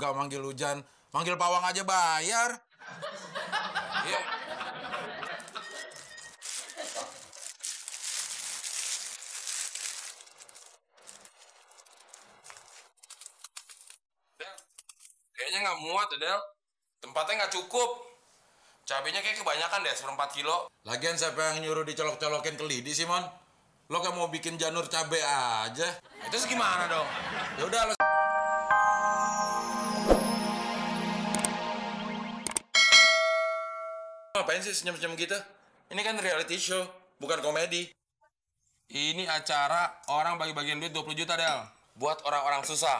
juga manggil hujan. Manggil pawang aja bayar. Iya. Del, kayaknya nggak muat ya, Del. Tempatnya nggak cukup. Cabenya kayak kebanyakan deh, 1/4 kilo. Lagian siapa yang nyuruh dicolok-colokin ke lidi sih, Mon? Lo kan mau bikin janur cabe aja. Itu gimana dong? Ya udah lo. Ngapain sih senyum-senyum gitu? Ini kan reality show, bukan komedi. Ini acara orang bagi-bagian duit 20 juta, Del. Buat orang-orang susah.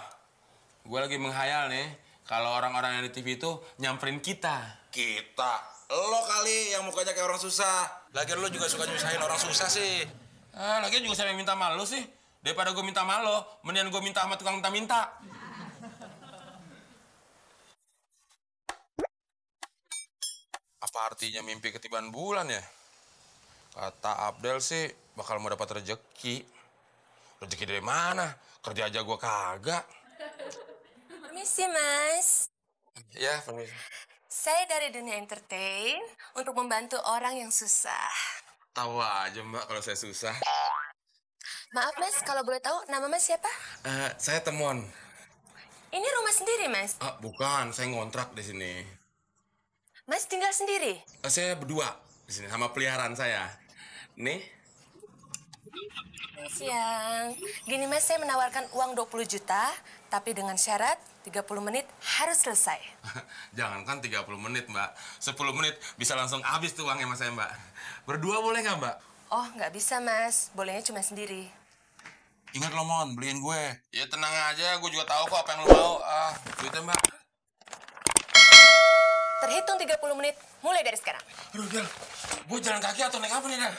Gue lagi menghayal nih, kalau orang-orang yang di TV itu nyamperin kita. Kita? Lo kali yang mukanya kayak orang susah. Lagian lo juga suka nyusahin orang susah sih. Lagian juga siapa yang minta sama lo sih? Daripada gue minta sama lo, mendingan gue minta sama tukang minta-minta. Apa artinya mimpi ketiban bulan ya? Kata Abdel sih bakal mau dapat rezeki. Rezeki dari mana? Kerja aja gue kagak. Permisi, Mas. Ya, permisi. Saya dari dunia entertain untuk membantu orang yang susah. Tahu aja, Mbak, kalau saya susah. Maaf, Mas, kalau boleh tahu nama Mas siapa? Saya Temon. Ini rumah sendiri, Mas. Bukan, saya ngontrak di sini. Mas tinggal sendiri? Saya berdua di sini sama peliharaan saya. Nih. Siang. Gini, Mas, saya menawarkan uang 20 juta, tapi dengan syarat 30 menit harus selesai. Jangankan 30 menit, Mbak. 10 menit bisa langsung habis tuh uangnya mas saya, Mbak. Berdua boleh nggak, Mbak? Oh, nggak bisa, Mas. Bolehnya cuma sendiri. Ingat lo, Mon, beliin gue. Ya tenang aja, gue juga tahu kok apa yang lo mau. Duitnya, Mbak. Terhitung 30 menit, mulai dari sekarang. Aduh, Del. Gue jalan kaki atau naik apa nih, Del?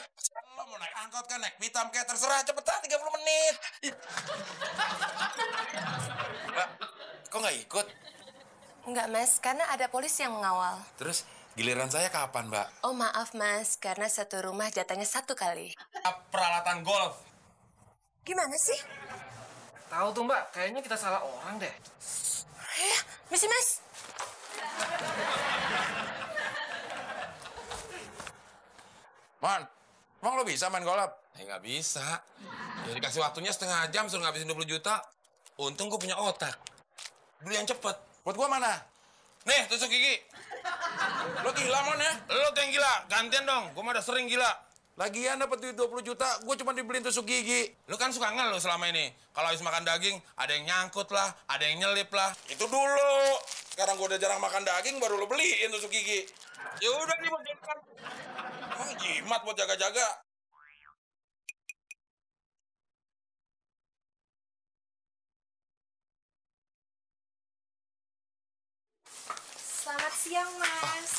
Lo mau naik angkot kan, naik pitam kayak terserah. Cepetan, 30 menit. Mbak, kok nggak ikut? Enggak, Mas, karena ada polisi yang mengawal. Terus giliran saya kapan, Mbak? Oh, maaf, Mas, karena satu rumah jatahnya 1 kali. Peralatan golf. Gimana sih? Tahu tuh, Mbak, kayaknya kita salah orang deh. Misi, Mas. Man, emang lo bisa main golf? Nggak bisa. Ya dikasih waktunya setengah jam suruh ngabisin 20 juta. Untung gue punya otak. Beli yang cepet. Buat gue mana? Nih, tusuk gigi. Lo gila, Mon, ya? Lo tuh yang gila. Gantian dong. Gue mah udah sering gila. Lagian dapat duit 20 juta, gue cuma dibeliin tusuk gigi. Lo kan suka ngeluh selama ini. Kalau habis makan daging, ada yang nyangkut lah, ada yang nyelip lah. Itu dulu. Sekarang gue udah jarang makan daging, baru lo beliin tusuk gigi. Ya udah nih, buat jaga. Emang jimat buat jaga-jaga. Selamat siang, Mas.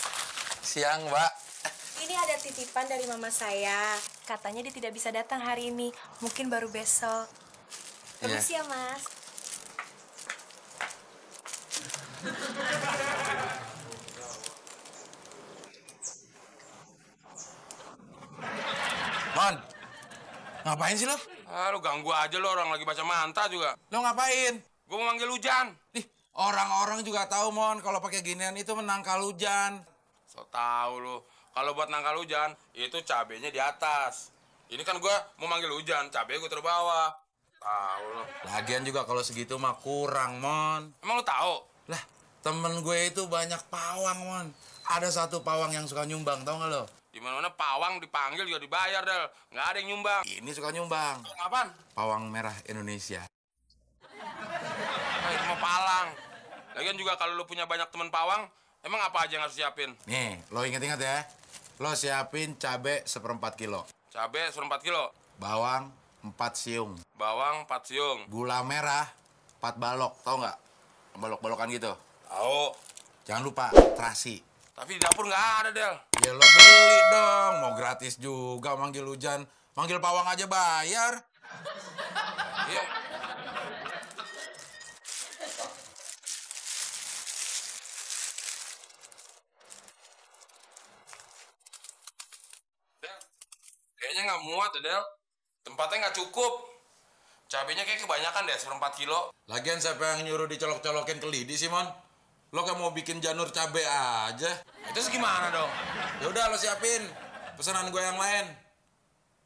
Siang, Mbak. Ini ada titipan dari mama saya. Katanya dia tidak bisa datang hari ini. Mungkin baru besok. Permisi ya, Mas. Mon, ngapain sih lo? Lo ganggu aja lo, orang lagi baca mantra juga. Lo ngapain? Gue mau manggil hujan. Orang-orang juga tahu, Mon, kalau pakai ginian itu menangkal hujan. So tahu lo. Kalau buat nangkal hujan, itu cabenya di atas. Ini kan gue mau manggil hujan, cabenya gue taruh bawah. Tahu lo. Lagian juga kalau segitu mah kurang, Mon. Emang lo tahu? Lah, temen gue itu banyak pawang, Mon. Ada satu pawang yang suka nyumbang, tau nggak lo? Di mana-mana pawang dipanggil juga dibayar, Del. Nggak ada yang nyumbang. Ini suka nyumbang. Apaan? Pawang merah Indonesia. Nah, itu mah palang. Lagian juga kalau lo punya banyak temen pawang, emang apa aja yang harus siapin? Nih, lo inget-inget ya. Lo siapin cabe 1/4 kilo. Cabe 1/4 kilo. Bawang 4 siung. Bawang 4 siung. Gula merah 4 balok, tau nggak? Balok-balokan gitu. Tahu. Jangan lupa terasi. Tapi di dapur nggak ada, Del. Ya lo beli dong. Mau gratis juga manggil hujan. Manggil pawang aja bayar. Iya. Del, kayaknya nggak muat ya, Del. Tempatnya nggak cukup. Cabenya kayak kebanyakan deh, 1/4 kilo. Lagian siapa yang nyuruh dicolok-colokin ke lidi sih, Mon? Lo kan mau bikin janur cabe aja. Itu gimana dong? Ya udah lo siapin pesanan gue yang lain.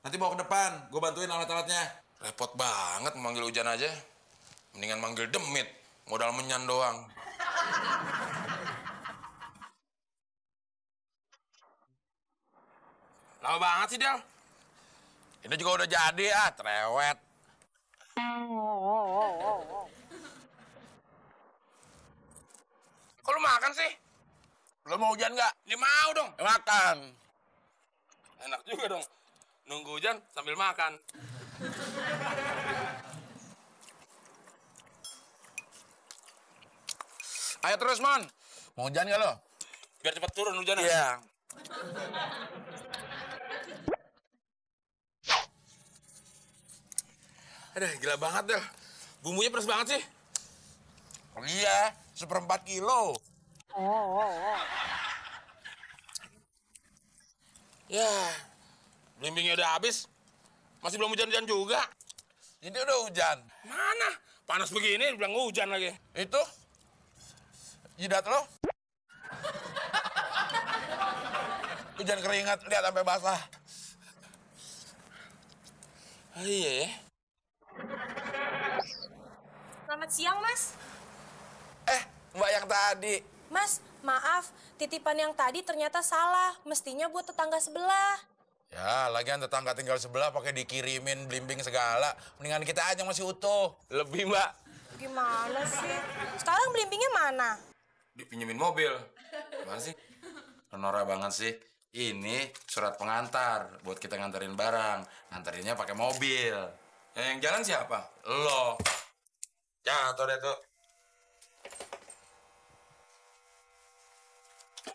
Nanti bawa ke depan, gue bantuin alat-alatnya. Repot banget manggil Hujan aja. Mendingan manggil Demit, modal menyan doang. Lama banget sih, Del. Ini juga udah jadi, cerewet. Kok lu makan sih? Lu mau Hujan nggak? Ini mau dong. Makan. Enak juga dong. Nunggu Hujan sambil makan. Ayo terus, Mon. Mau Hujan nggak lo? Biar cepet turun hujannya. Iya. Aduh, gila banget, Del. Bumbunya pedas banget sih. Oh iya, 1/4 kilo. Ya, blimbingnya udah habis. Masih belum hujan-hujan juga. Ini udah hujan. Mana? Panas begini, bilang hujan lagi. Itu? Jidat lo? Hujan keringat, lihat sampai basah. Oh, iya ya. Selamat siang, Mas. Mbak yang tadi. Mas, maaf. Titipan yang tadi ternyata salah. Mestinya buat tetangga sebelah. Ya, lagian tetangga tinggal sebelah pakai dikirimin blimbing segala. Mendingan kita aja masih utuh. Lebih, Mbak. Gimana sih? Sekarang blimbingnya mana? Dipinjemin mobil. Gimana sih? Norak banget sih. Ini surat pengantar buat kita nganterin barang. Nganterinnya pakai mobil. Yang jalan siapa? Lo. Jatuh deh tuh.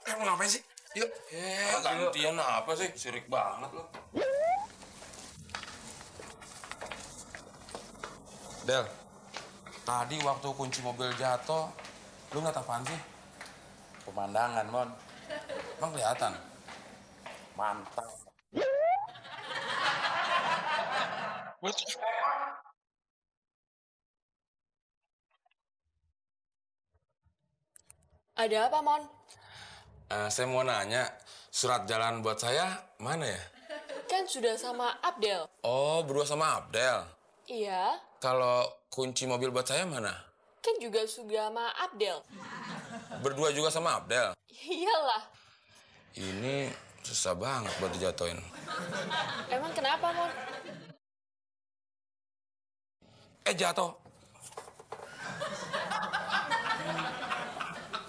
Mau ngapain sih? Yuk. Gantian apa sih? Sirik banget lo. Del, tadi waktu kunci mobil jatuh, lu ngeliat apaan sih? Pemandangan, Mon. Emang kelihatan? Mantap. Ada apa, Mon? Saya mau nanya, surat jalan buat saya mana ya? Kan sudah sama Abdel. Oh, berdua sama Abdel. Iya, Kalau kunci mobil buat saya mana? kan juga sudah sama Abdel. Berdua juga sama Abdel. Iyalah. Ini susah banget buat dijatuhin. Emang kenapa, Mon? Jatuh.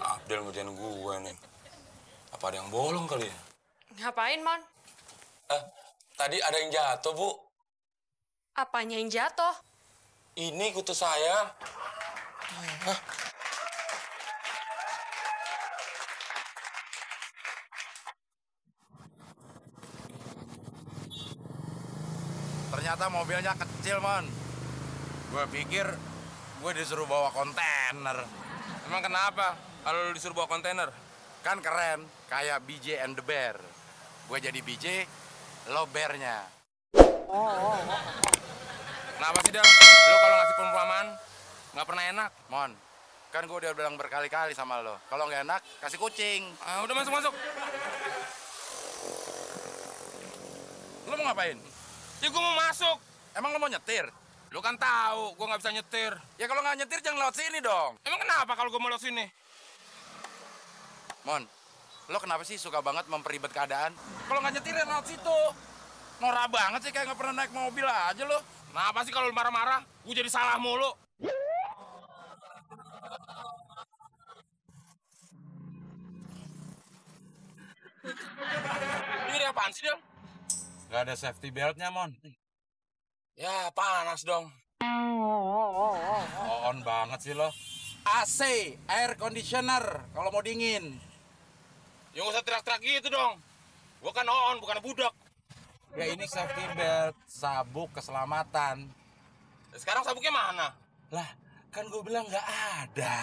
Abdel ngerjain gue nih. Apa ada yang bolong kali ya? Ngapain, Mon? Tadi ada yang jatuh, Bu. Apanya yang jatuh? Ini kutu saya. Ternyata mobilnya kecil, Mon. Gue pikir gue disuruh bawa kontainer. Emang kenapa kalau disuruh bawa kontainer? Kan keren, kayak BJ and the Bear. Gue jadi BJ, lo bearnya. Kenapa sih, Del? Lo kalau ngasih perumpamaan nggak pernah enak. Mon, kan gue udah bilang berkali-kali sama lo. Kalau nggak enak, kasih kucing. Udah masuk. Lo mau ngapain? Ya gue mau masuk. Emang lo mau nyetir? Lo kan tahu gue nggak bisa nyetir. Ya kalau nggak nyetir jangan lewat sini dong. Emang kenapa kalau gue mau lewat sini? Mon, lo kenapa sih suka banget memperibet keadaan? Kalau nggak nyetir ya lewat situ. Norak banget sih kayak nggak pernah naik mobil aja lo. Kenapa sih kalau marah-marah? Gue jadi salah mulu. Ini apaan sih, Del? Gak ada safety beltnya, Mon. Ya, panas dong. On banget sih lo. AC, air conditioner, kalau mau dingin. Ya nggak usah teriak-teriak gitu dong. Gua kan on, bukan budak. Ya ini safety belt, sabuk keselamatan. Sekarang sabuknya mana? Lah, kan gue bilang nggak ada.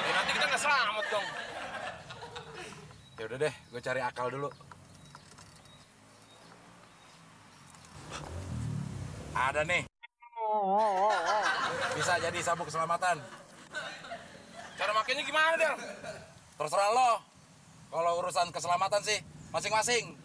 Ya nanti kita nggak selamat dong. Ya udah deh, gue cari akal dulu. Ada nih. Bisa jadi sabuk keselamatan. Cara makainya gimana, Del? Terserah lo. Kalau urusan keselamatan sih, masing-masing.